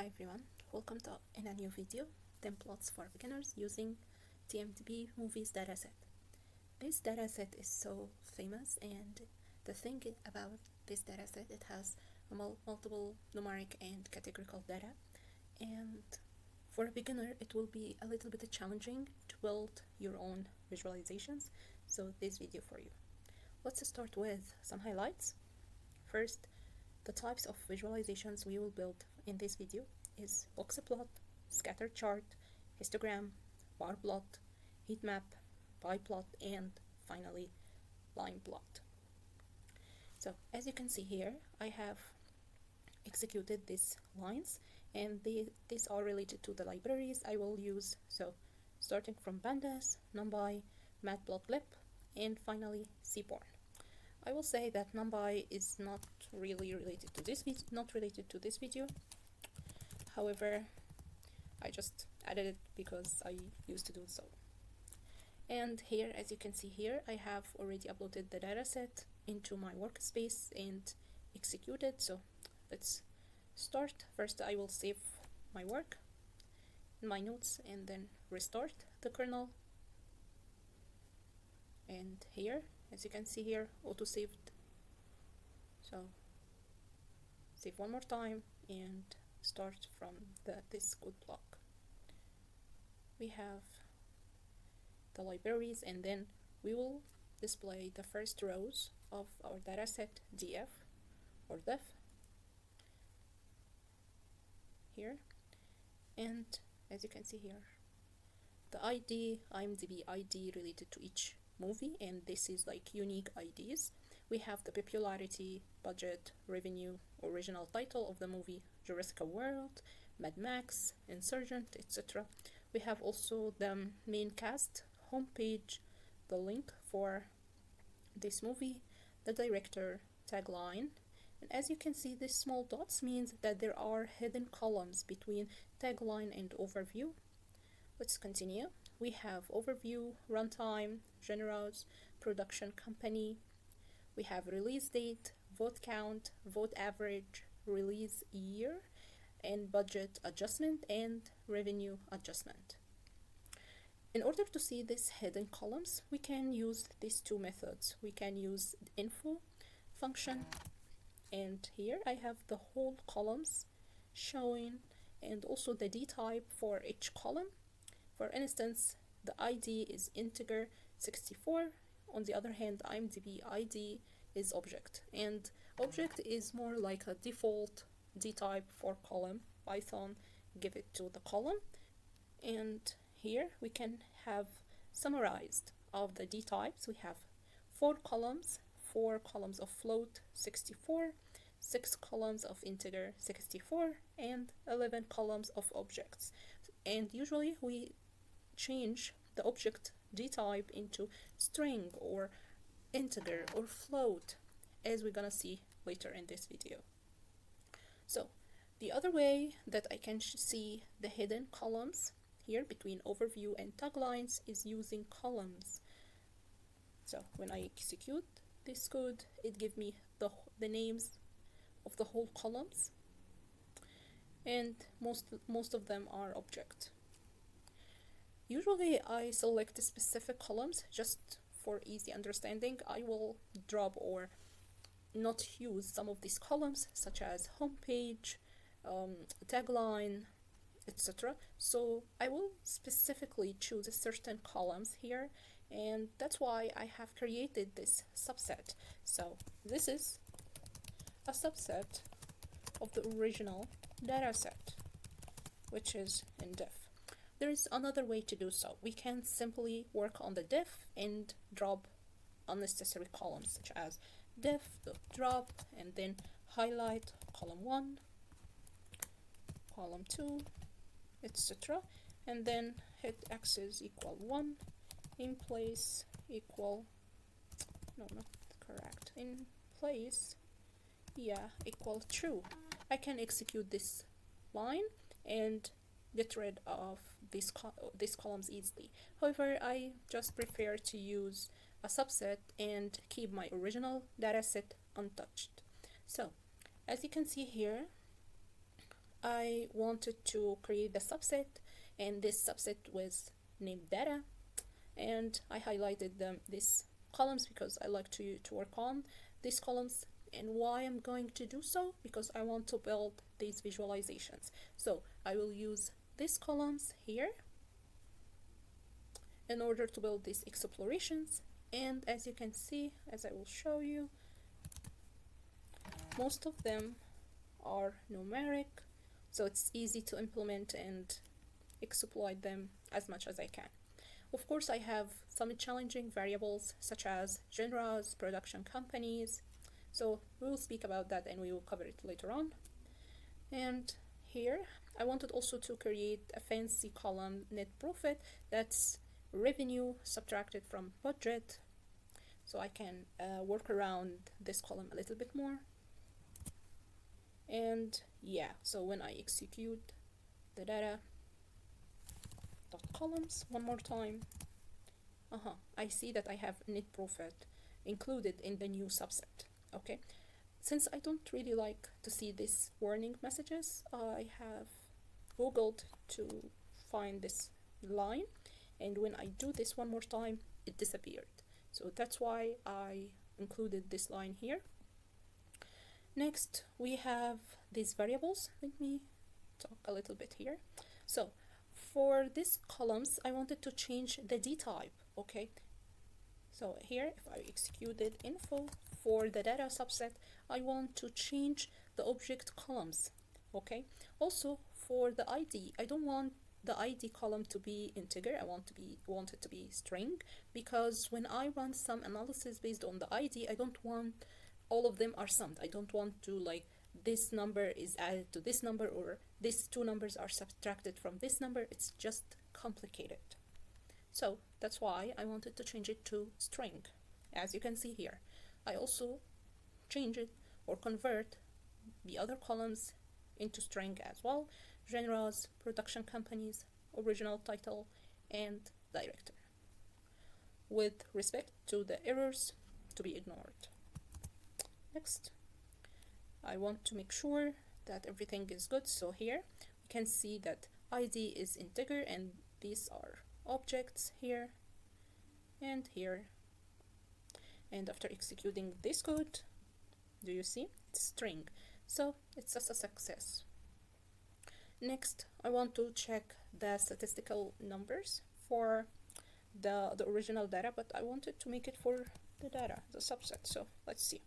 Hi everyone, welcome to in a new video, 10 plots for beginners using IMDB movies dataset. This dataset is so famous, and the thing about this dataset, it has multiple numeric and categorical data, and for a beginner it will be a little bit challenging to build your own visualizations, so this video for you. Let's start with some highlights. First, the types of visualizations we will build in this video is box plot, scatter chart, histogram, bar plot, heat map, pie plot, and finally line plot. So as you can see here, I have executed these lines, and these are related to the libraries I will use. So starting from pandas, numpy, matplotlib, and finally seaborn. I will say that numpy is not really related to this video. However, I just added it because I used to do so. And here, as you can see here, I have already uploaded the dataset into my workspace and executed. So let's start. First, I will save my work in my notes and then restart the kernel. And here, as you can see here, auto saved. So save one more time and start from this code block. We have the libraries, and then we will display the first rows of our dataset df or def here. And as you can see here, the ID, IMDB ID related to each movie, and this is like unique IDs. We have the popularity, budget, revenue, original title of the movie, Jurassic World, Mad Max, Insurgent, etc. We have also the main cast, homepage, the link for this movie, the director, tagline, and as you can see, these small dots means that there are hidden columns between tagline and overview. Let's continue. We have overview, runtime, genres, production company. We have release date, vote count, vote average, release year, and budget adjustment and revenue adjustment. In order to see these hidden columns, we can use these two methods. We can use the info function, and here I have the whole columns showing, and also the d type for each column. For instance, the ID is integer 64. On the other hand, IMDB ID is object, and object is more like a default d type for column. Python give it to the column, and here we can have summarized of the d types. We have 4 columns of float 64, 6 columns of integer 64, and 11 columns of objects. And usually we change the object d type into string or integer or float, as we're gonna see later in this video. So the other way that I can see the hidden columns here between overview and taglines is using columns. So when I execute this code, it gives me the names of the whole columns, and most of them are object. Usually I select specific columns just for easy understanding. I will drop or not use some of these columns, such as homepage, tagline, etc. So I will specifically choose certain columns here, and that's why I have created this subset. So this is a subset of the original dataset, which is in def. There is another way to do so. We can simply work on the def and drop unnecessary columns, such as def.drop, and then highlight column 1, column 2, etc. and then hit axis equal 1, in place equal, no, not correct, in place, yeah, equal true. I can execute this line and get rid of these columns easily. However, I just prefer to use a subset and keep my original dataset untouched. So as you can see here, I wanted to create the subset, and this subset was named data, and I highlighted these columns because I like to work on these columns. And why I'm going to do so? Because I want to build these visualizations. So I will use these columns here in order to build these explorations. And as you can see, as I will show you, most of them are numeric, so it's easy to implement and exploit them as much as I can. Of course, I have some challenging variables such as genres, production companies, so we will speak about that and we will cover it later on. And here, I wanted also to create a fancy column, net profit, that's revenue subtracted from budget, so I can work around this column a little bit more. And yeah, so when I execute the data dot columns one more time, I see that I have net profit included in the new subset. Okay, since I don't really like to see these warning messages, I have googled to find this line, and when I do this one more time, it disappeared. So that's why I included this line here. Next, we have these variables. Let me talk a little bit here. So for these columns, I wanted to change the D type, okay? So here, if I executed info for the data subset, I want to change the object columns, okay? Also, for the ID, I don't want the ID column to be integer. I want it to be string, because when I run some analysis based on the ID, I don't want all of them are summed. I don't want to like this number is added to this number or these two numbers are subtracted from this number. It's just complicated. So that's why I wanted to change it to string, as you can see here. I also change it or convert the other columns into string as well: genres, production companies, original title, and director, with respect to the errors to be ignored. Next, I want to make sure that everything is good. So here we can see that ID is integer and these are objects here and here. And after executing this code, do you see? It's string. So it's a success. Next, I want to check the statistical numbers for the original data, but I wanted to make it for the data, the subset. So let's see.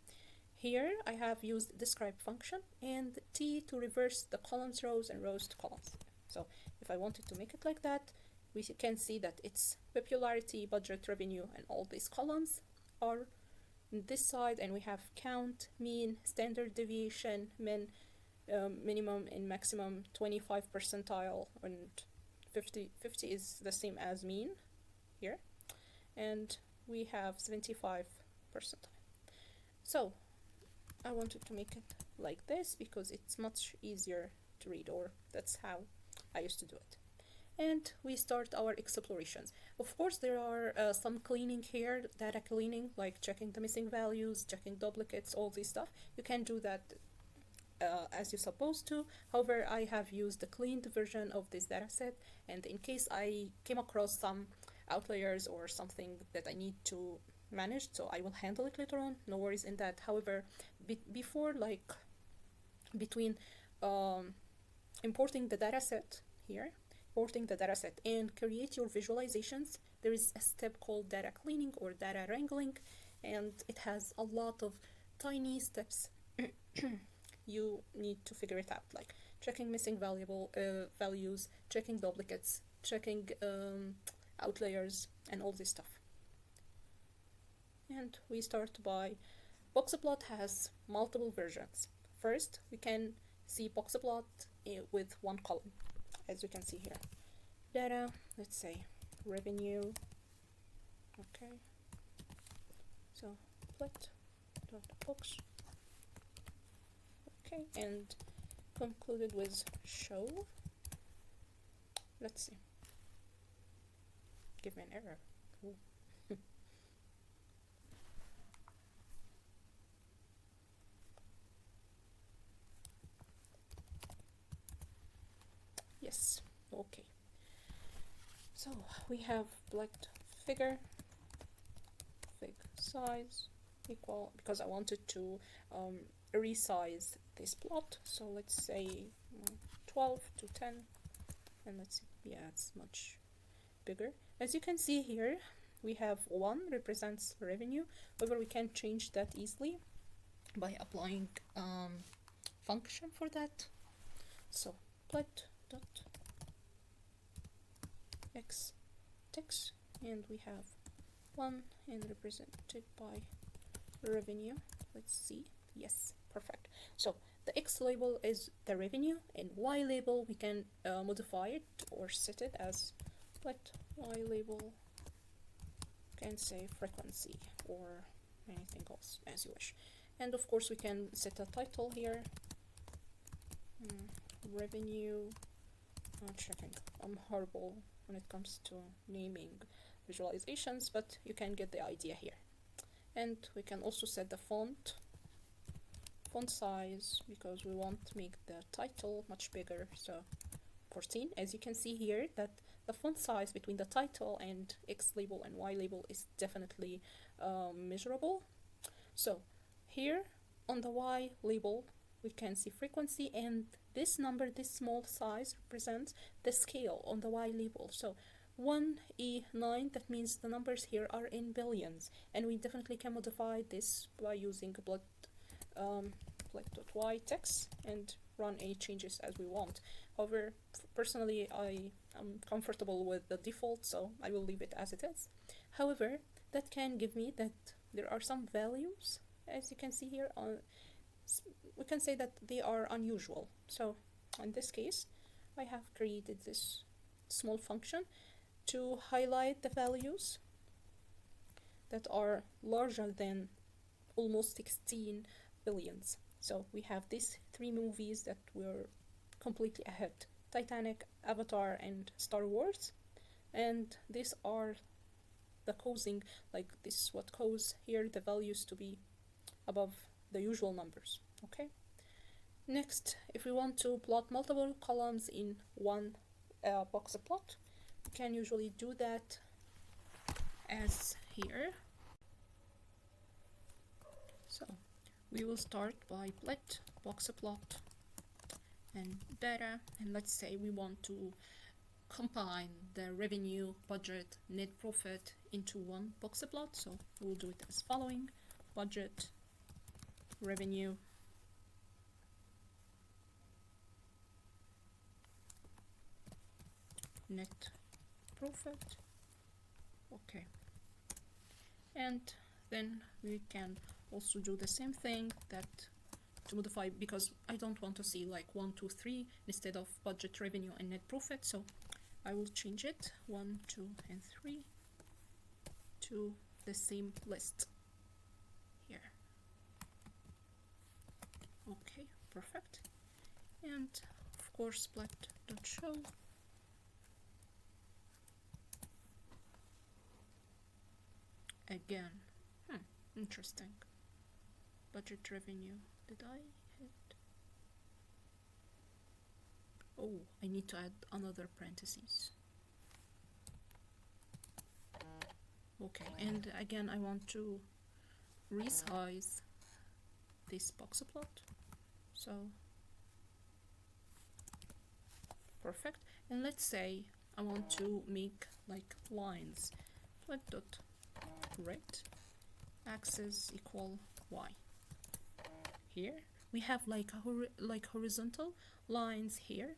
Here I have used describe function and T to reverse the columns rows and rows to columns. So if I wanted to make it like that, we can see that it's popularity, budget, revenue, and all these columns are on this side, and we have count, mean, standard deviation, minimum and maximum, 25 percentile, and 50 is the same as mean here, and we have 75 percentile. So I wanted to make it like this because it's much easier to read, or that's how I used to do it. And we start our explorations. Of course, there are some cleaning here, data cleaning, like checking the missing values, checking duplicates, all this stuff. You can do that as you're supposed to. However, I have used the cleaned version of this dataset, and in case I came across some outliers or something that I need to manage, so I will handle it later on. No worries in that. However, before, like between importing the dataset here, importing the dataset and create your visualizations, there is a step called data cleaning or data wrangling, and it has a lot of tiny steps you need to figure it out, like checking missing values, checking duplicates, checking outliers, and all this stuff. And we start by Boxplot has multiple versions. First, we can see Boxplot with one column, as you can see here. Data, let's say revenue. Okay. So plot.box. Okay, and concluded with show. Let's see. Give me an error. Ooh. Yes. Okay. So we have plot figure, fig size equal, because I wanted to resize this plot, so let's say 12 to 10, and let's see, yeah, it's much bigger. As you can see here, we have 1 represents revenue. However, we can change that easily by applying function for that. So plot dot x text, and we have 1 and represented by revenue. Let's see. Yes, perfect. So the X label is the revenue, and Y label we can modify it or set it as let Y label, can say frequency or anything else as you wish. And of course we can set a title here, revenue. Checking, I'm horrible when it comes to naming visualizations, but you can get the idea here. And we can also set the font size, because we want to make the title much bigger, so 14. As you can see here, that the font size between the title and X label and Y label is definitely measurable. So here on the Y label we can see frequency, and this number, this small size, represents the scale on the Y label. So 1E9, that means the numbers here are in billions, and we definitely can modify this by using plot.y text and run any changes as we want. However, personally I am comfortable with the default, so I will leave it as it is. However, that can give me that there are some values, as you can see here. We can say that they are unusual. So in this case, I have created this small function to highlight the values that are larger than almost 16 billions. So we have these 3 movies that were completely ahead: Titanic, Avatar, and Star Wars. And these are the causing, like this is what cause here the values to be above the usual numbers. Okay. Next, if we want to plot multiple columns in one box plot, we can usually do that as here. So we will start by plot box plot and data, and let's say we want to combine the revenue, budget, net profit into one box plot. So we'll do it as following: budget, revenue, net profit. Okay, and then we can also do the same thing, that to modify, because I don't want to see like 1, 2, 3 instead of budget, revenue, and net profit. So I will change it 1, 2, and 3 to the same list here. Okay, perfect. And of course plot.show again. Interesting. Budget, revenue, did I hit? Oh, I need to add another parentheses. Okay, and again I want to resize this box plot. So perfect. And let's say I want to make like lines. Plot.red axis equal y. Here we have like horizontal lines here,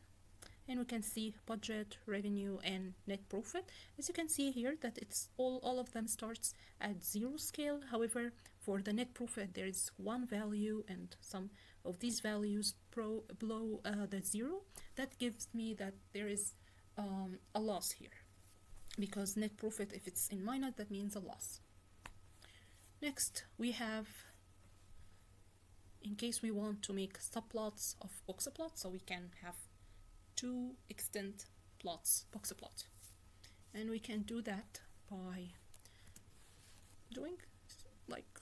and we can see budget, revenue, and net profit. As you can see here, that it's all of them starts at 0 scale. However, for the net profit there is 1 value, and some of these values below the 0. That gives me that there is a loss here, because net profit, if it's in minus, that means a loss. Next we have, in case we want to make subplots of box plots, so we can have 2 extent plots, box plot, and we can do that by doing like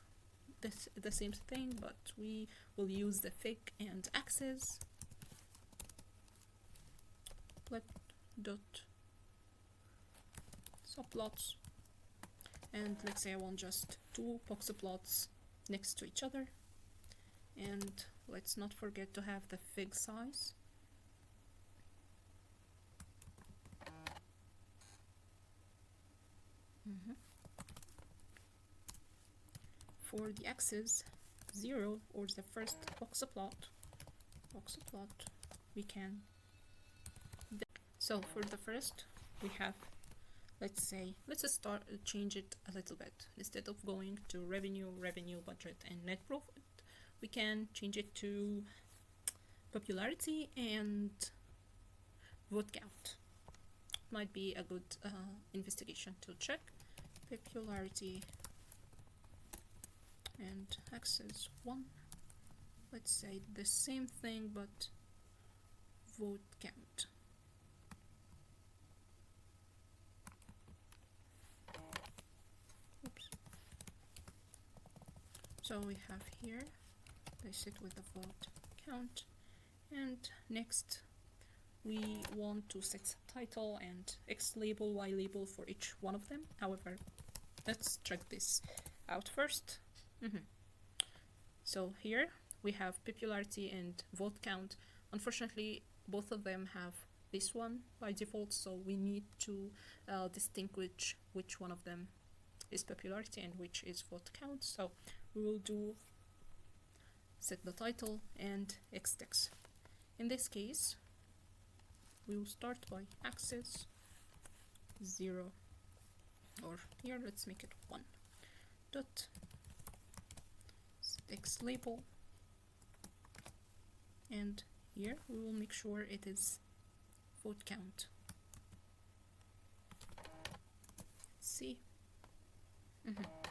this, the same thing, but we will use the fig and axis. split dot subplots, and let's say I want just two box plots next to each other, and let's not forget to have the fig size. For the axis 0, or the first box plot, we can. So for the first, we have, let's change it a little bit. Instead of going to revenue, budget, and net profit, we can change it to popularity and vote count. Might be a good investigation to check. Popularity and axis 1. Let's say the same thing, but vote count. Oops. So we have here, they sit with the vote count, and next we want to set title and X label, Y label for each one of them. However, let's check this out first. So here we have popularity and vote count. Unfortunately, both of them have this one by default, so we need to distinguish which one of them is popularity and which is vote count. So we will do set the title and X text. In this case, we will start by axis 0, or here let's make it 1 dot X label, and here we will make sure it is vote count. See,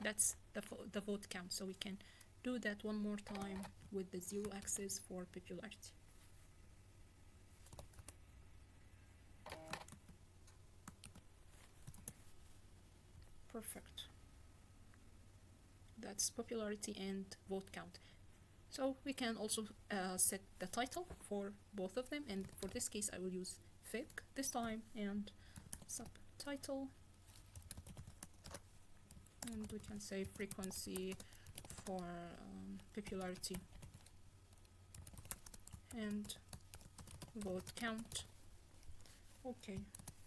that's the vote count, so we can do that one more time with the 0 axis for popularity. Perfect. That's popularity and vote count. So we can also set the title for both of them, and for this case I will use fig this time, and subtitle, and we can say frequency for popularity and vote count. Okay,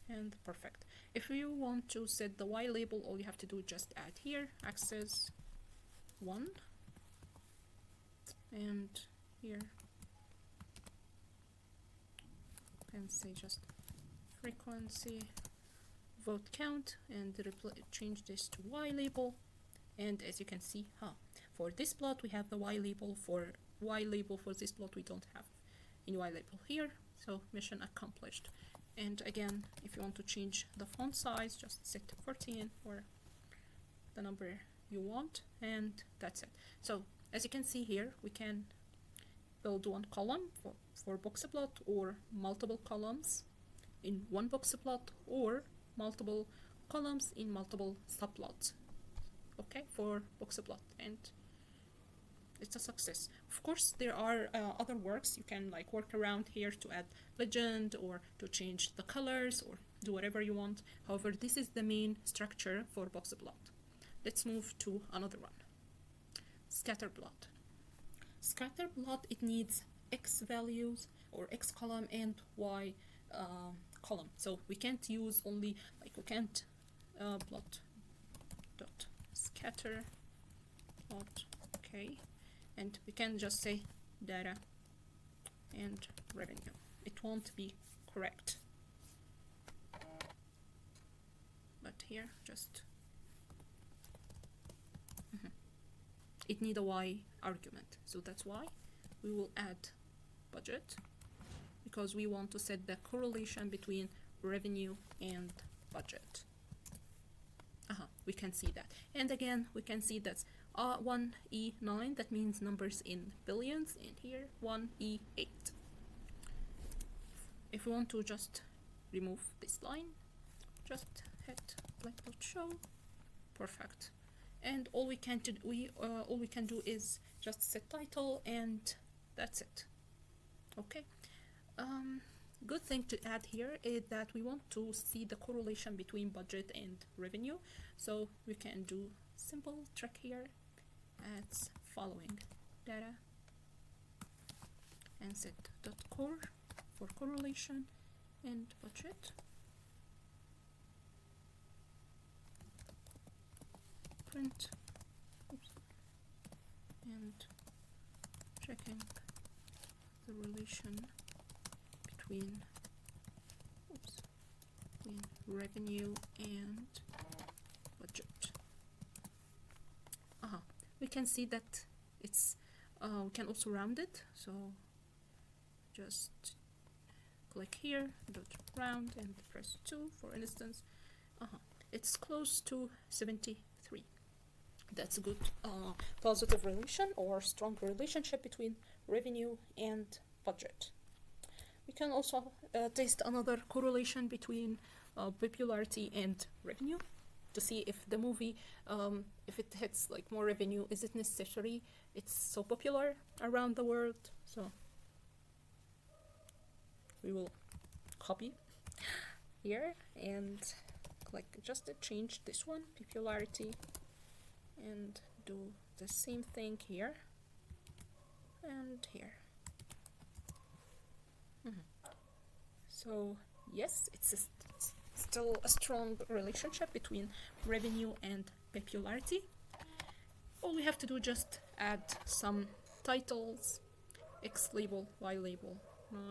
and perfect. If you want to set the Y label, all you have to do is just add here axis 1, and here you can say just frequency vote count, and change this to Y label. And as you can see, for this plot we have the Y label. For Y label for this plot we don't have any Y label here, so mission accomplished. And again, if you want to change the font size, just set 14 or the number you want, and that's it. So as you can see here, we can build one column for box plot, or multiple columns in one box plot, or multiple columns in multiple subplots, okay, for box plot, and it's a success. Of course, there are other works you can like work around here to add legend, or to change the colors, or do whatever you want. However, this is the main structure for box plot. Let's move to another one. Scatter plot. Scatter plot, it needs X values, or X column, and Y column. So we can't use only, like, we can't plot dot scatter plot, okay, and we can just say data and revenue. It won't be correct, but here just it need a Y argument, so that's why we will add budget, because we want to set the correlation between revenue and budget. We can see that, and again we can see that's 1E9, that means numbers in billions, and here 1E8. If we want to just remove this line, just hit black.show. Perfect. And all we can do is just set title, and that's it. Okay. good thing to add here is that we want to see the correlation between budget and revenue. So we can do simple trick here as following: data and set .core for correlation and budget. Print, oops, and checking the relation between revenue and budget. We can see that it's we can also round it, so just click here, dot round, and press 2 for instance. It's close to 73. That's a good positive relation or strong relationship between revenue and budget. We can also test another correlation between popularity and revenue to see if the movie, if it hits like more revenue, is it necessary it's so popular around the world? So we will copy here and click just to change this one, popularity, and do the same thing here and here. So yes, it's still a strong relationship between revenue and popularity. All we have to do just add some titles, X label, Y label.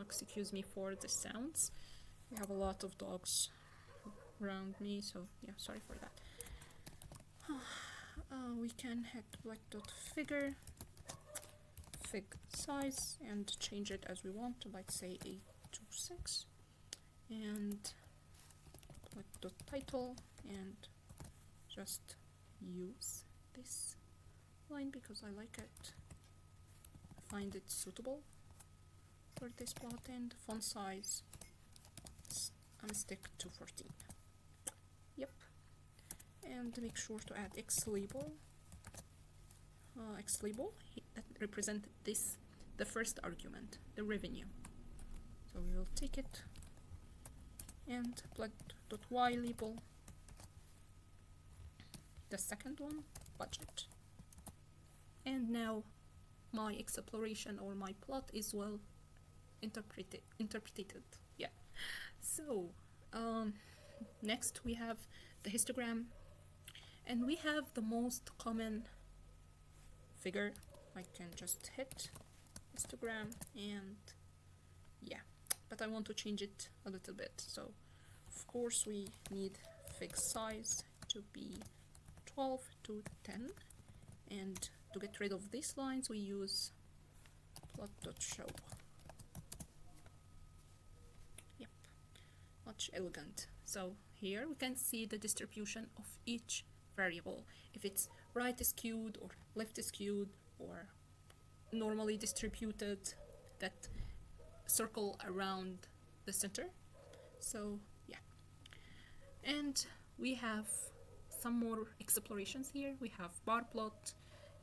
Excuse me for the sounds. We have a lot of dogs around me, so yeah, sorry for that. We can hit black dot figure, fig size, and change it as we want to, like say 826, and black dot title, and just use this line because I like it. I find it suitable for this plot, and font size I'm stick to 14. Yep. And make sure to add X label. X label that represent this, the first argument, the revenue. So we will take it, and black.y label, the second one, budget. And now my exploration or my plot is well interpreted. Yeah. So next we have the histogram, and we have the most common figure. I can just hit histogram, and yeah, but I want to change it a little bit. So of course we need fig size to be 12 to 10, and to get rid of these lines we use plot.show. Yep, much elegant. So here we can see the distribution of each variable, if it's right skewed or left skewed or normally distributed, that circle around the center. So yeah, and we have some more explorations here. We have bar plot,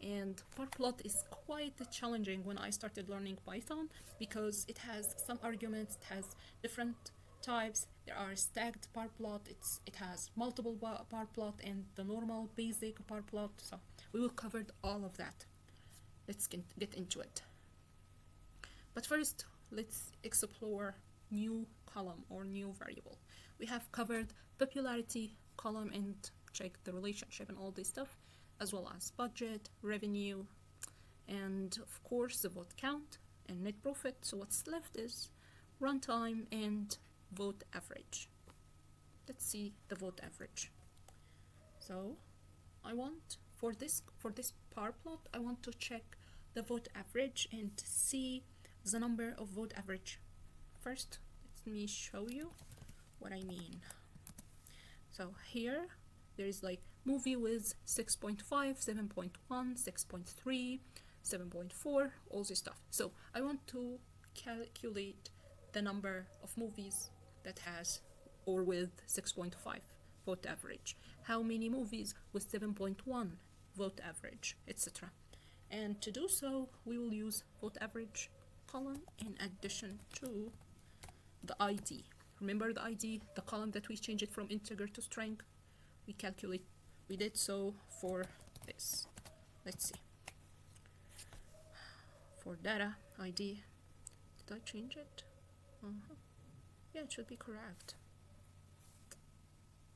and bar plot is quite challenging when I started learning Python because it has some arguments, it has different types. There are stacked bar plot, it has multiple bar plot, and the normal basic bar plot. So we will cover all of that. Let's get into it. But first, let's explore new column or new variable. We have covered popularity column and check the relationship and all this stuff, as well as budget, revenue, and of course the vote count and net profit. So what's left is runtime and vote average. Let's see the vote average. So I want for this bar plot, I want to check the vote average and see the number of vote average. First, let me show you what I mean. So here there is like movie with 6.5, 7.1, 6.3, 7.4, all this stuff. So I want to calculate the number of movies that has or with 6.5 vote average. How many movies with 7.1 vote average, etc. And to do so, we will use vote average column in addition to the ID. Remember the ID, the column that we changed it from integer to string? We did so for this. Let's see. For data ID, did I change it? Yeah, it should be correct.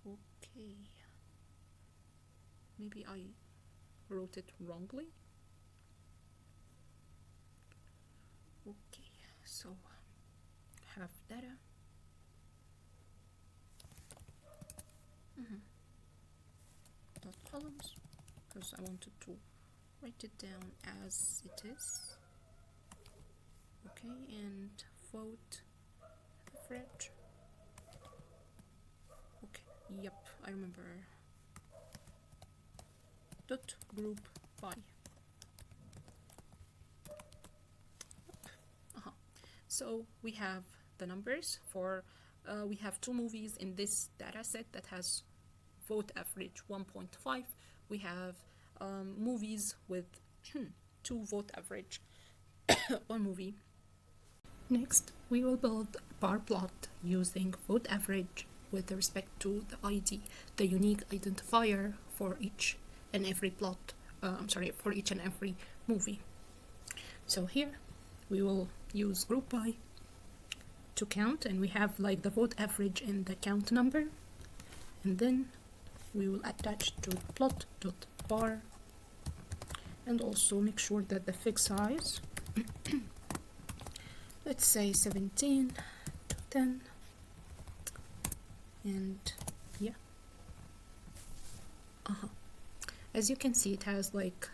Okay. Maybe I wrote it wrongly. Okay, so have data. Dot columns, because I wanted to write it down as it is. Okay, and vote average. Okay, yep, I remember. Dot group by. So we have the numbers for we have 2 movies in this data set that has vote average 1.5. We have movies with 2 vote average 1 movie. Next, we will build a bar plot using vote average with respect to the ID, the unique identifier for each and every plot. For each and every movie. So here we will use group by to count, and we have like the vote average and the count number, and then we will attach to plot.bar and also make sure that the fig size let's say 17 to 10, and yeah, as you can see, it has like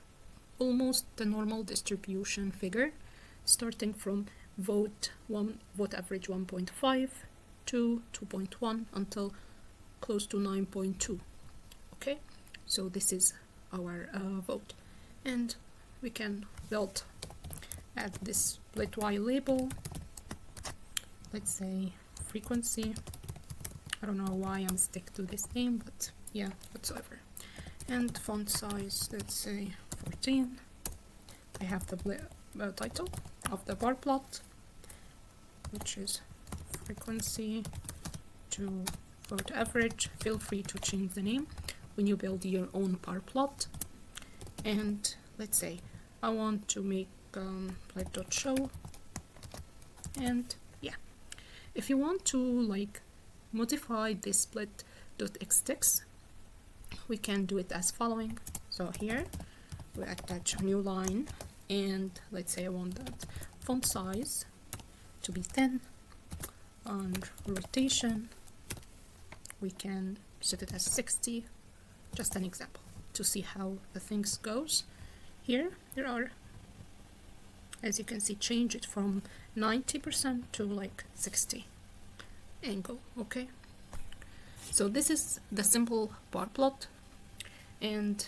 almost the normal distribution figure, starting from vote average 1.5 to 2.1 until close to 9.2. Okay, so this is our vote, and we can add this split y label. Let's say frequency. I don't know why I'm stick to this name, but yeah, whatsoever. And font size, let's say 14. I have the title of the bar plot, which is frequency to vote average. Feel free to change the name when you build your own bar plot. And let's say I want to make split.show, and yeah, if you want to like modify this split.xtext, we can do it as following. So here we attach a new line, and let's say I want that font size to be 10, and rotation we can set it as 60, just an example to see how the things goes. Here there are, as you can see, change it from 90% to like 60 angle. Okay, so this is the simple bar plot, and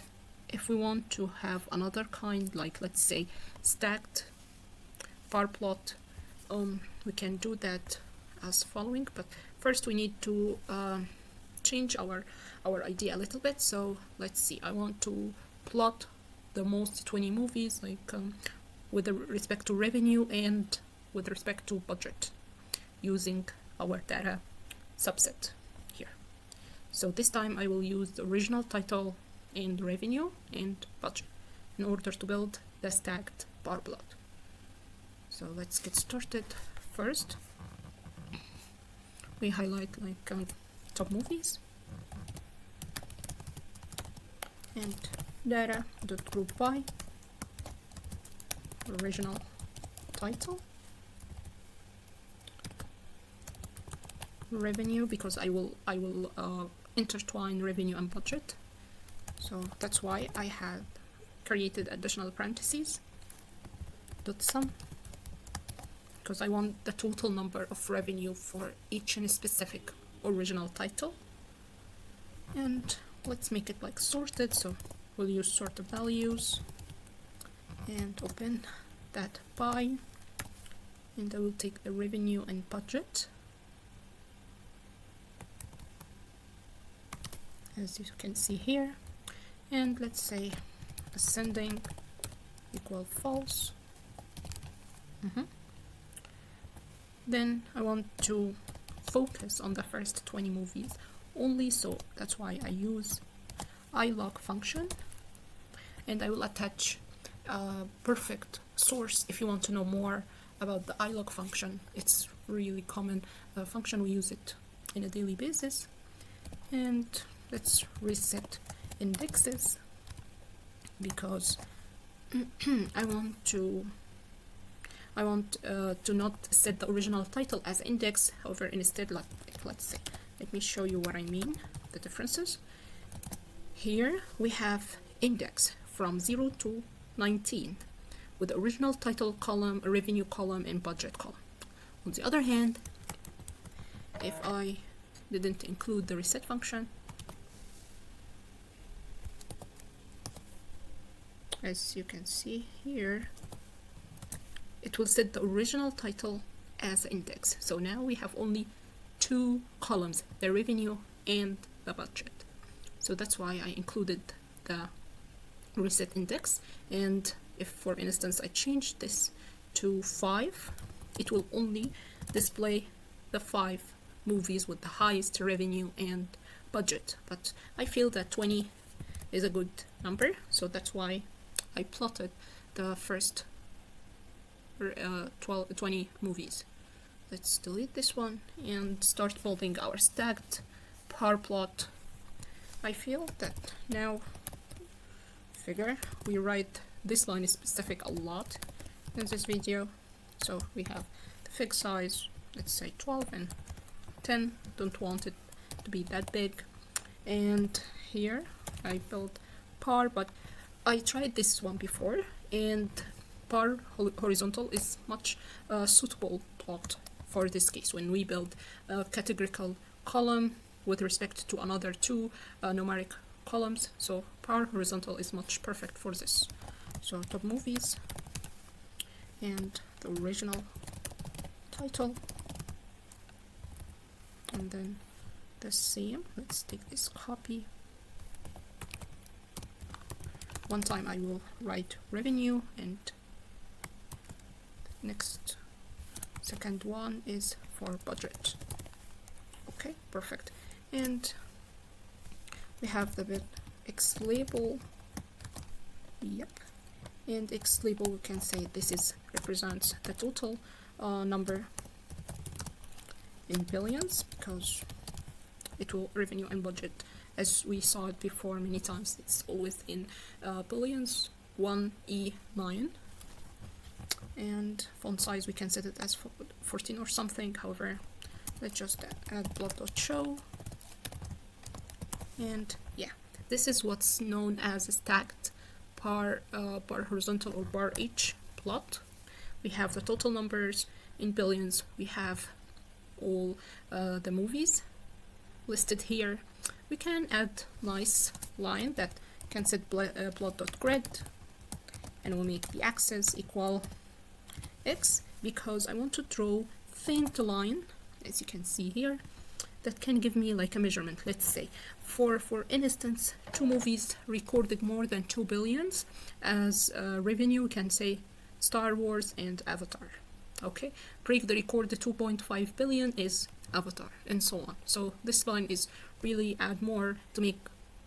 if we want to have another kind, like let's say stacked bar plot, we can do that as following. But first we need to change our idea a little bit. So let's see, I want to plot the most 20 movies, like with respect to revenue and with respect to budget, using our data subset here. So this time I will use the original title and revenue and budget in order to build the stacked bar plot. So let's get started. First we highlight like top movies, and data.group by original title, revenue, because I will intertwine revenue and budget, so that's why I had created additional parentheses, dot sum, because I want the total number of revenue for each and specific original title. And let's make it like sorted, so we'll use sort of values and open that by, and I will take the revenue and budget, as you can see here, and let's say ascending equal false. Then I want to focus on the first 20 movies only, so that's why I use ilog function, and I will attach a perfect source if you want to know more about the ilog function. It's really common function, we use it in a daily basis. And let's reset indexes because I want to not set the original title as index. However, instead, let's say, let me show you what I mean, the differences. Here we have index from 0 to 19 with the original title column, a revenue column, and budget column. On the other hand, if I didn't include the reset function, as you can see here, it will set the original title as index. So now we have only two columns, the revenue and the budget. So that's why I included the reset index. And if, for instance, I change this to 5, it will only display the 5 movies with the highest revenue and budget. But I feel that 20 is a good number, so that's why I plotted the first 20 movies. Let's delete this one and start building our stacked bar plot. I feel that now we write this line is specific a lot in this video. So we have the fig size, let's say 12 and 10, don't want it to be that big. And here I built par, but I tried this one before, and par horizontal is much suitable plot for this case when we build a categorical column with respect to another two numeric columns. So par horizontal is much perfect for this. So top movies and the original title, and then the same. Let's take this copy. One time I will write revenue, and next second one is for budget. Okay, perfect. And we have the bit X label. Yep. And X label, we can say this is represents the total number in billions, because it will revenue and budget, as we saw it before many times, it's always in billions, 1E9. And font size, we can set it as 14 or something. However, let's just add plot.show. And yeah, this is what's known as a stacked bar horizontal or bar H plot. We have the total numbers in billions. We have all the movies listed here. We can add nice line that can set plot.grid, and we'll make the axis equal X, because I want to draw faint line, as you can see here, that can give me like a measurement. Let's say for instance, two movies recorded more than 2 billions as revenue. We can say Star Wars and Avatar. Okay, break the record, the 2.5 billion is Avatar, and so on. So this line is really add more to make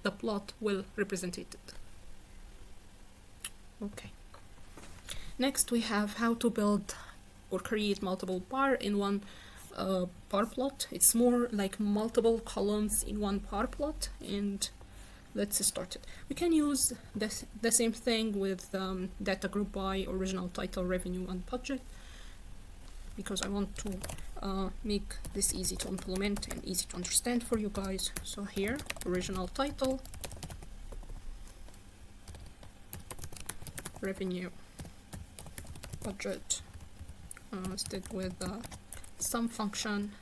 the plot well represented. Okay. Next we have how to build or create multiple bar in one bar plot. It's more like multiple columns in one bar plot, and let's start it. We can use the same thing with data group by original title, revenue, and budget, because I want to make this easy to implement and easy to understand for you guys. So here, original title, revenue, budget, instead with sum function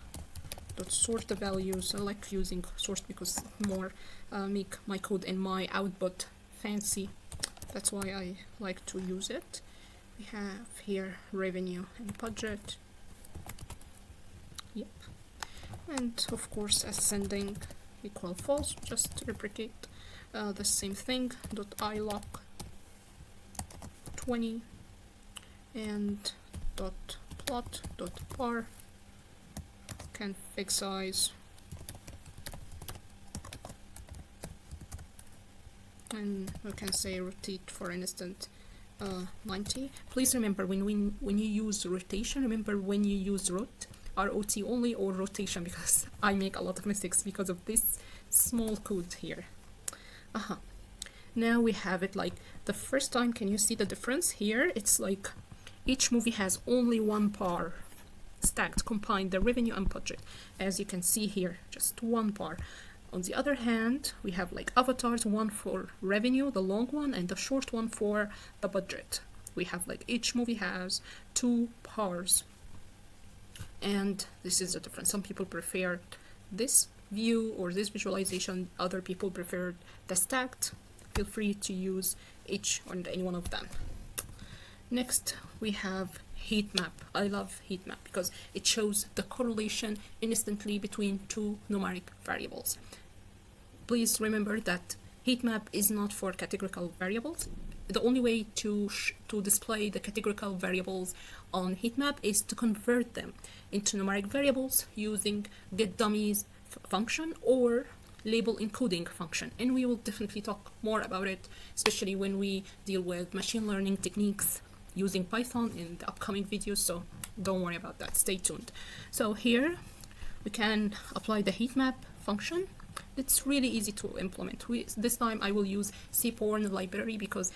dot sort the values. I like using sort because more make my code and my output fancy. That's why I like to use it. We have here revenue and budget. Yep. And of course ascending equal false, just replicate the same thing. Dot ilog 20 and dot plot dot bar can fix size, and we can say rotate, for instance, 90. Please remember when you use rotation, remember when you use ROT only, or rotation, because I make a lot of mistakes because of this small code here. Now we have it like the first time. Can you see the difference here? It's like each movie has only one par stacked, combined the revenue and budget. As you can see here, just one par. On the other hand, we have like avatars, one for revenue, the long one, and the short one for the budget. We have like each movie has two pars. And this is the difference. Some people prefer this view or this visualization, other people prefer the stacked. Feel free to use each or any one of them. Next, we have Heatmap. I love Heatmap because it shows the correlation instantly between two numeric variables. Please remember that Heatmap is not for categorical variables. The only way to display the categorical variables on Heatmap is to convert them into numeric variables using getDummies function or label encoding function, and we will definitely talk more about it, especially when we deal with machine learning techniques using Python in the upcoming videos, so don't worry about that, stay tuned. So here we can apply the Heatmap function. It's really easy to implement. This time I will use Seaborn library because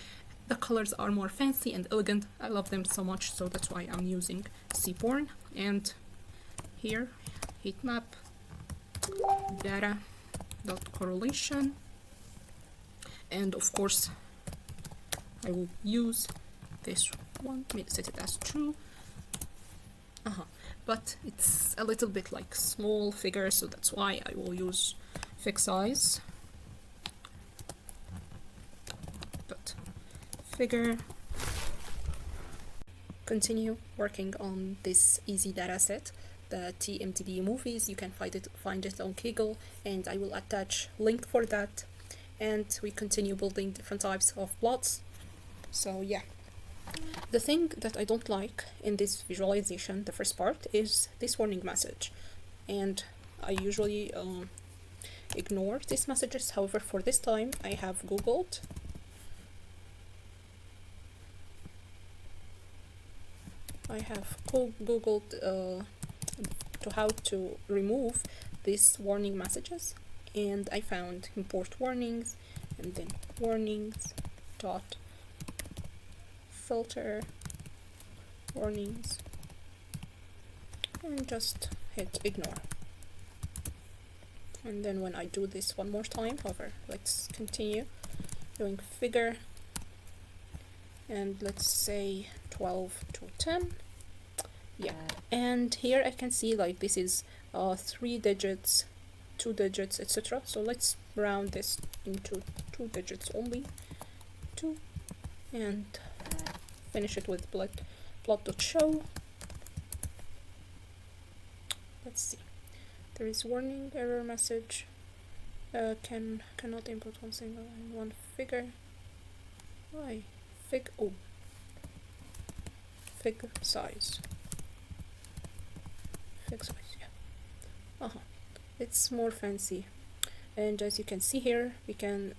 the colors are more fancy and elegant. I love them so much, so that's why I'm using Seaborn. And here, Heatmap data.correlation, and of course I will use this one, set it as true. But it's a little bit like small figure, so that's why I will use fix size. But figure. Continue working on this easy data set, the IMDB movies. You can find it on Kaggle, and I will attach link for that. And we continue building different types of plots. So yeah, the thing that I don't like in this visualization, the first part, is this warning message, and I usually ignore these messages. However, for this time I have googled to how to remove these warning messages, and I found import warnings, and then warnings dot filter warnings, and just hit ignore. And then when I do this one more time, however, let's continue doing figure, and let's say 12 to 10. Yeah, and here I can see like this is 3 digits, 2 digits, etc. So let's round this into 2 digits only, 2, and finish it with plot.show. Let's see. There is warning error message. Cannot input one single in one figure. Why? Fig size. Fig size, yeah. It's more fancy. And as you can see here, we can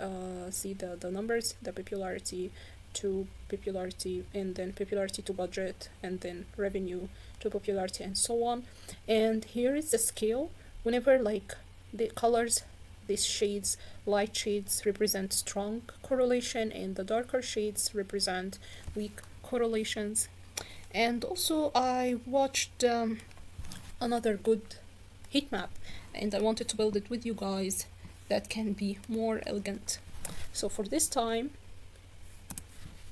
see the numbers, the popularity to popularity, and then popularity to budget, and then revenue to popularity, and so on. And here is the scale. Whenever like the colors, these shades, light shades represent strong correlation, and the darker shades represent weak correlations. And also I watched another good Heatmap, and I wanted to build it with you guys that can be more elegant. So for this time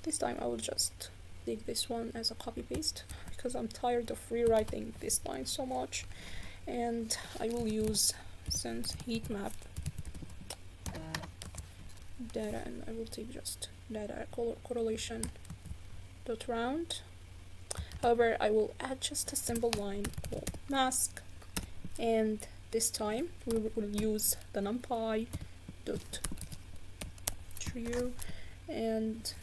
I will just take this one as a copy paste because I'm tired of rewriting this line so much, and I will use since Heatmap data, and I will take just data correlation dot round. However, I will add just a simple line called mask, and this time we will use the numpy dot true, and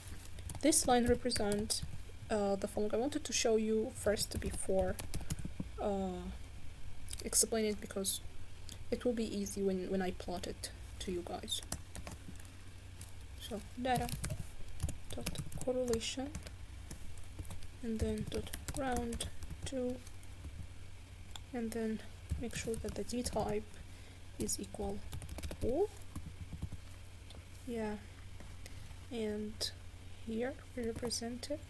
this line represents the following. I wanted to show you first before explain it because it will be easy when I plot it to you guys. So data dot correlation and then dot round to, and then make sure that the d type is equal all. Yeah, and here we represent it,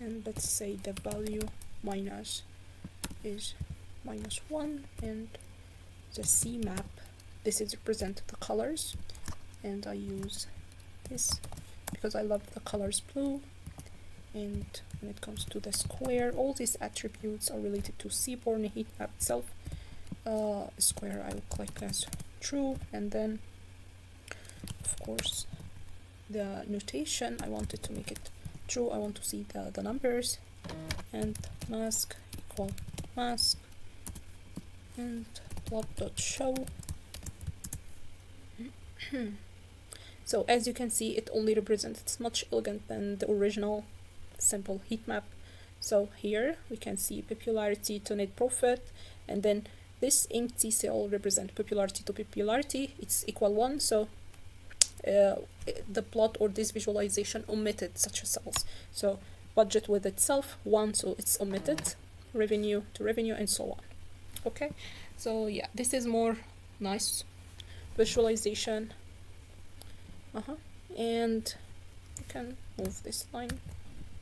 and let's say the value minus is -1, and the C map, this is represent the colors, and I use this because I love the colors blue. And when it comes to the square, all these attributes are related to Seaborn Heatmap itself. Square I will click as true, and then of course the notation, I wanted to make it true. I want to see the numbers, and mask equal mask, and plot.show. So as you can see, it only represents, it's much elegant than the original simple heat map. So here we can see popularity to net profit, and then this empty cell represents popularity to popularity, it's equal 1. So the plot or this visualization omitted such cells. So budget with itself 1, so it's omitted, revenue to revenue, and so on. Okay, so yeah, this is more nice visualization. And you can move this line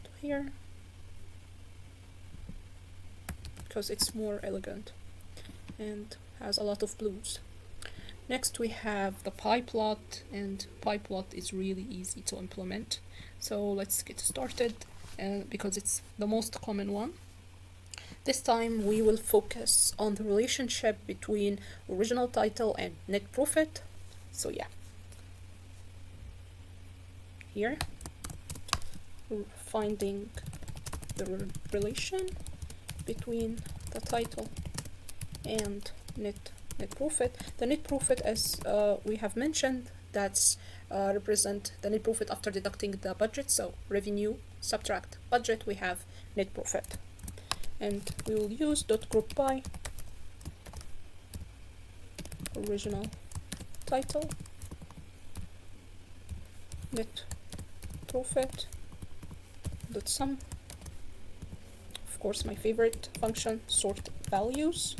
to here because it's more elegant and has a lot of blues. Next we have the pie plot, and pie plot is really easy to implement. So let's get started, because it's the most common one. This time we will focus on the relationship between original title and net profit. So yeah, here we're finding the relation between the title and net profit. The net profit, as we have mentioned, that's represent the net profit after deducting the budget. So revenue subtract budget, we have net profit, and we will use .group by original title net profit dot sum. Of course, my favorite function, sort values.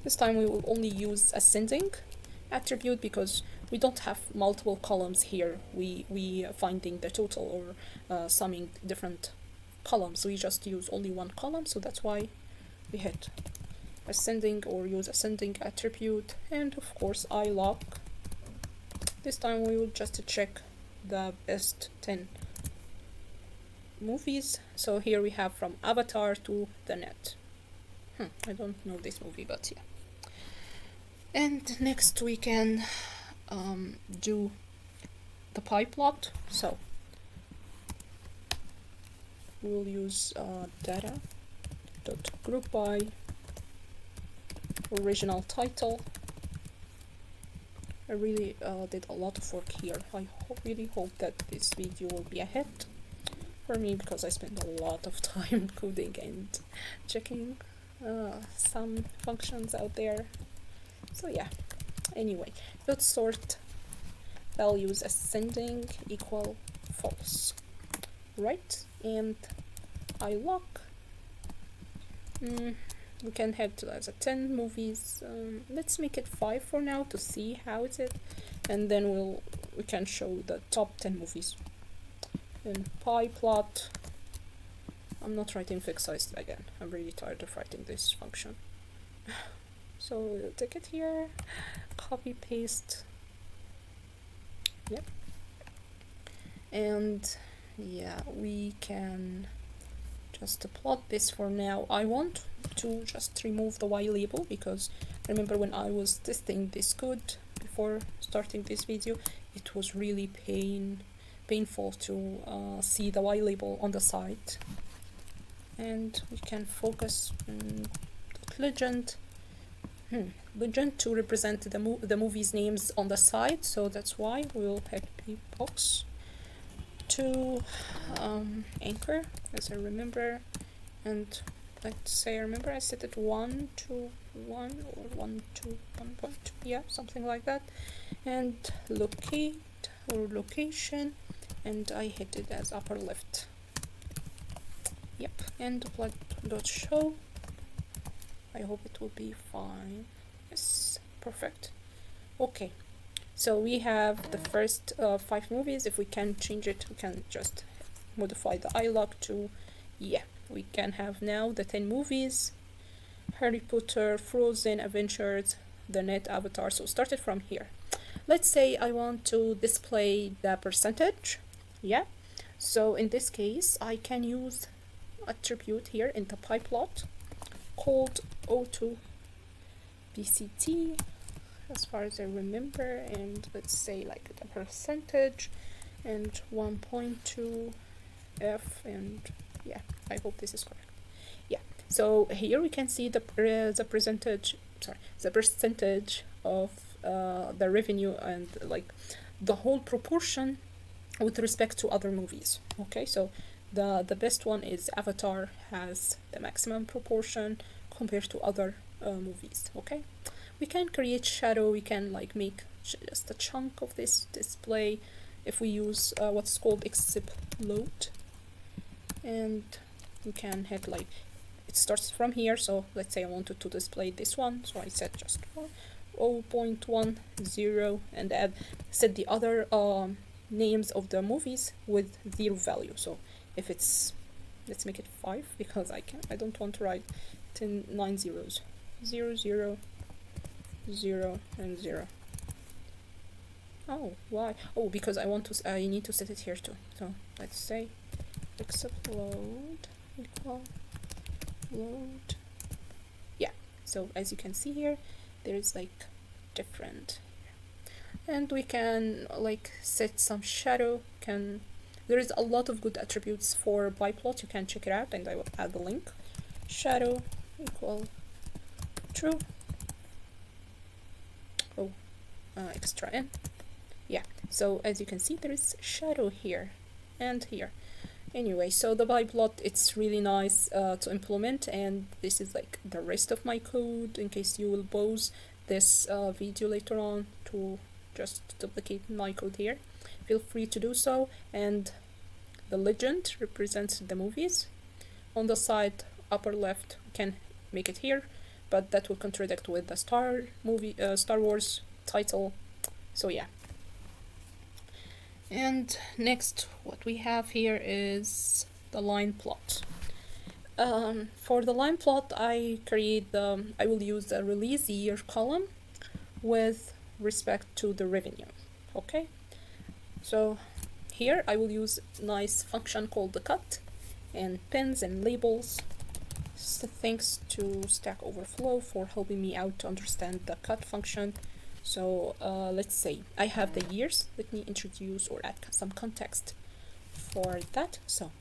This time we will only use ascending attribute because we don't have multiple columns here. We finding the total or summing different columns. We just use only one column, so that's why we hit ascending or use ascending attribute. And of course ilog. This time we will just check the best 10 movies. So here we have from Avatar to The Net. I don't know this movie, but yeah. And next we can do the pie plot. So we'll use data.group by original title. I really did a lot of work here. I really hope that this video will be a hit for me because I spent a lot of time coding and checking some functions out there. So yeah, anyway, let's sort values ascending equal false, right? And ilog. We can have as a 10 movies. Let's make it 5 for now to see how is it, and then we can show the top 10 movies. And pie plot. I'm not writing fixed size again. I'm really tired of writing this function. So we'll take it here, copy paste. Yep. And yeah, we can just plot this for now. I want to just remove the Y label because remember when I was testing this code before starting this video, it was really painful to see the Y label on the side. And we can focus on legend. Legend to represent the movie's names on the side, so that's why we'll hit box to anchor, as I remember, and let's say, remember I set it 1 to 1 or 1 to 1.2, yeah, something like that, and locate or location, and I hit it as upper left. Yep, and plot.show. I hope it will be fine. Yes, perfect. Okay, so we have the first 5 movies. If we can change it, we can just modify the iLog to, yeah, we can have now the 10 movies: Harry Potter, Frozen, Avengers, The Net, Avatar. So started from here. Let's say I want to display the percentage. Yeah, so in this case I can use attribute here in the pie plot called auto BCT, as far as I remember, and let's say like the percentage and 1.2 F, and yeah, I hope this is correct. Yeah, so here we can see the percentage of the revenue and like the whole proportion with respect to other movies. Okay, so the best one is Avatar, has the maximum proportion compared to other movies. Okay, we can create shadow, we can like make just a chunk of this display if we use what's called explode, and we can hit like, it starts from here, so let's say I wanted to display this one, so I set just 0.10 and set the other names of the movies with 0 value. So if it's, let's make it 5 because I don't want to write 9 zeros. 0, 0, 0 and 0. Oh, why? Oh, because I need to set it here too. So let's say explode equal load. Yeah, so as you can see here, there is like different, and we can like set some shadow. There is a lot of good attributes for biplot, you can check it out, and I will add the link. Shadow equal true. Oh, extra n. Yeah, so as you can see, there is shadow here and here. Anyway, so the biplot, it's really nice to implement, and this is like the rest of my code in case you will pause this video later on to just duplicate my code here. Feel free to do so. And the legend represents the movies. On the side upper left, we can make it here, but that will contradict with the Star Wars title. So yeah. And next, what we have here is the line plot. For the line plot, I will use the release year column with respect to the revenue. Okay, so here I will use a nice function called the cut, and pins and labels. So thanks to Stack Overflow for helping me out to understand the cut function. So let's say I have the years. Let me introduce or add some context for that. So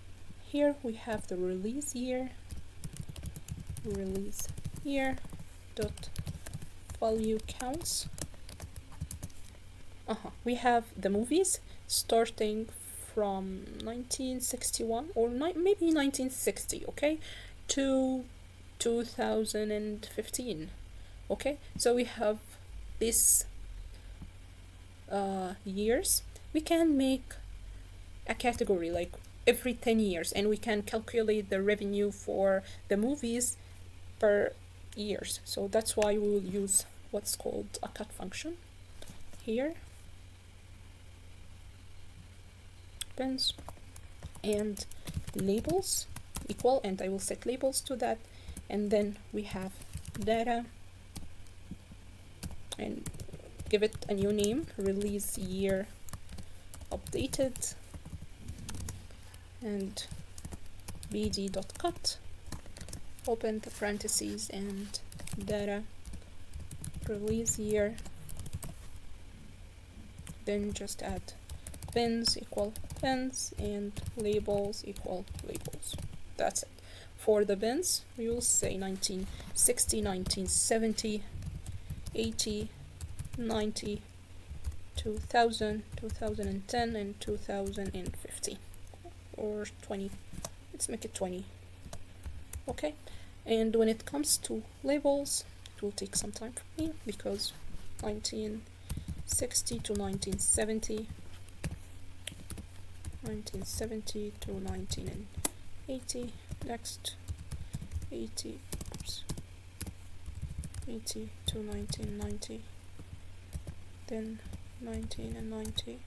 here we have the release year dot value counts. We have the movies starting from 1961 or maybe 1960, okay, to 2015. Okay, so we have these years. We can make a category like every 10 years, and we can calculate the revenue for the movies per years. So that's why we will use what's called a cut function here. Pins and labels equal, and I will set labels to that, and then we have data and give it a new name, release year updated, and bd.cut, open the parentheses, and data release year, then just add pins equal pins and labels equal labels. That's it. For the bins, we will say 1960, 1970, 80, 90, 2000, 2010, and 2050, or 20. Let's make it 20. Okay, And when it comes to labels, it will take some time for me because 1960 to 1970, 1970 to 1980, next 80, oops, 80 to 1990, then 1990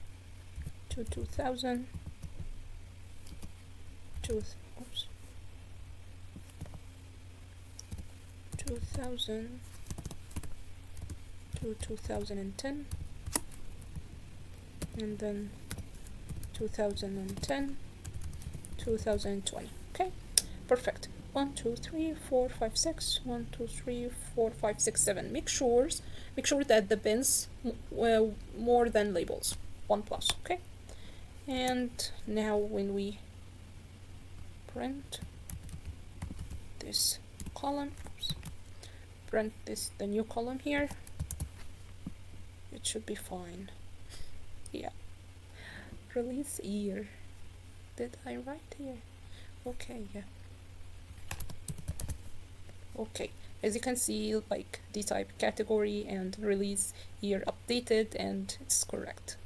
to 2000, oops, 2000 to 2010, and then 2010, 2020. Okay, perfect. 1, 2, 3, 4, 5, 6. 1, 2, 3, 4, 5, 6, 7. Make sure that the bins more than labels. 1 plus. Okay. And now when we print this column, oops, print the new column here, it should be fine. Yeah. Release year. Did I write here? Okay, yeah. Okay, as you can see, like the type, category, and release year updated, and it's correct.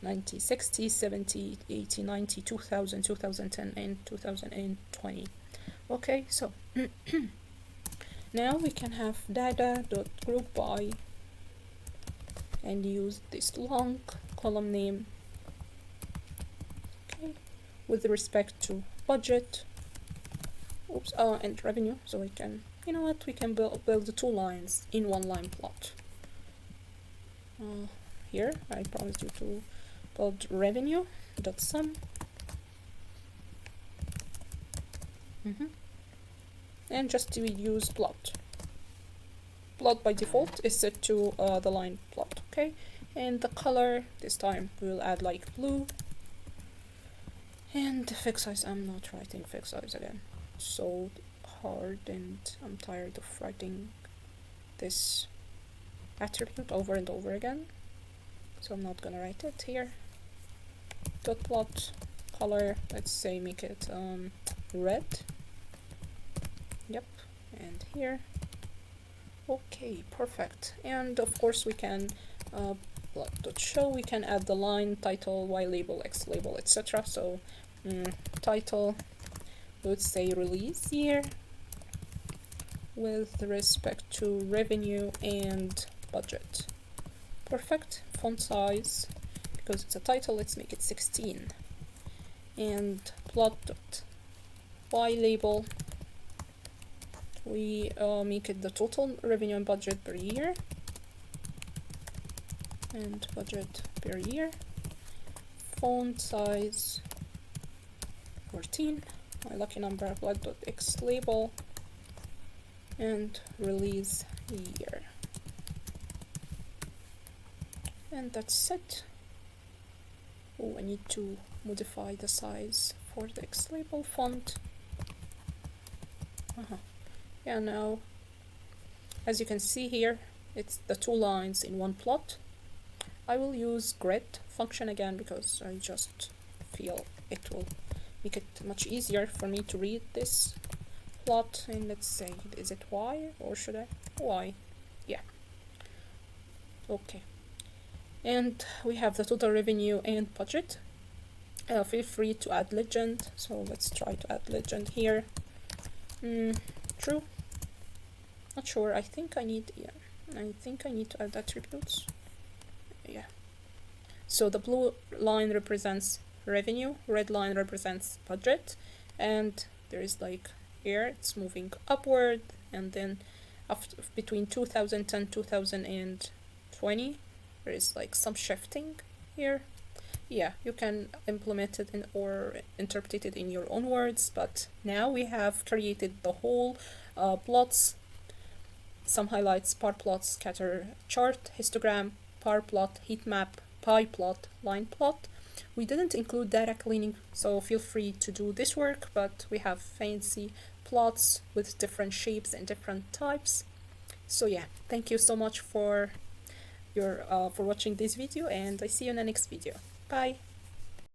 90, 60, 70, 80, 90, 2000, 2010, and 2020. Okay, so now we can have data.group by and use this long column name, okay, with respect to budget, oops, and revenue. So we can, you know what, we can build the 2 lines in 1 line plot. Here I promised you to build revenue dot sum. And just to use plot. Plot by default is set to the line plot, okay? And the color, this time we'll add like blue. And the fix size, I'm not writing fix size again. So hard, and I'm tired of writing this attribute over and over again. So I'm not gonna write it here. Dot plot color, let's say make it red. Yep, and here. Okay, perfect. And of course we can dot show, we can add the line title, y label, x label, etc. So title, let's say release year with respect to revenue and budget. Perfect. Font size, because it's a title, let's make it 16. And plot dot y label, we make it the total revenue and budget per year, and budget per year. Font size 14, my lucky number, plot dot x label, and release year. And that's it. Oh, I need to modify the size for the X label font. Yeah, now, as you can see here, it's the 2 lines in 1 plot. I will use grid function again because I just feel it will make it much easier for me to read this plot. And let's say, is it Y or should I? Y. Yeah. Okay. And we have the total revenue and budget. Feel free to add legend. So let's try to add legend here. True. Not sure. I think I need to add attributes. Yeah. So the blue line represents revenue, red line represents budget, and there is like here it's moving upward, and then after between 2010 2020 there is like some shifting here. Yeah, you can implement it in or interpret it in your own words, but now we have created the whole plots, some highlights, bar plot, scatter chart, histogram, bar plot, heat map, pie plot, line plot. We didn't include data cleaning, so feel free to do this work, but we have fancy plots with different shapes and different types. So yeah, thank you so much for watching this video, and I see you in the next video. Bye.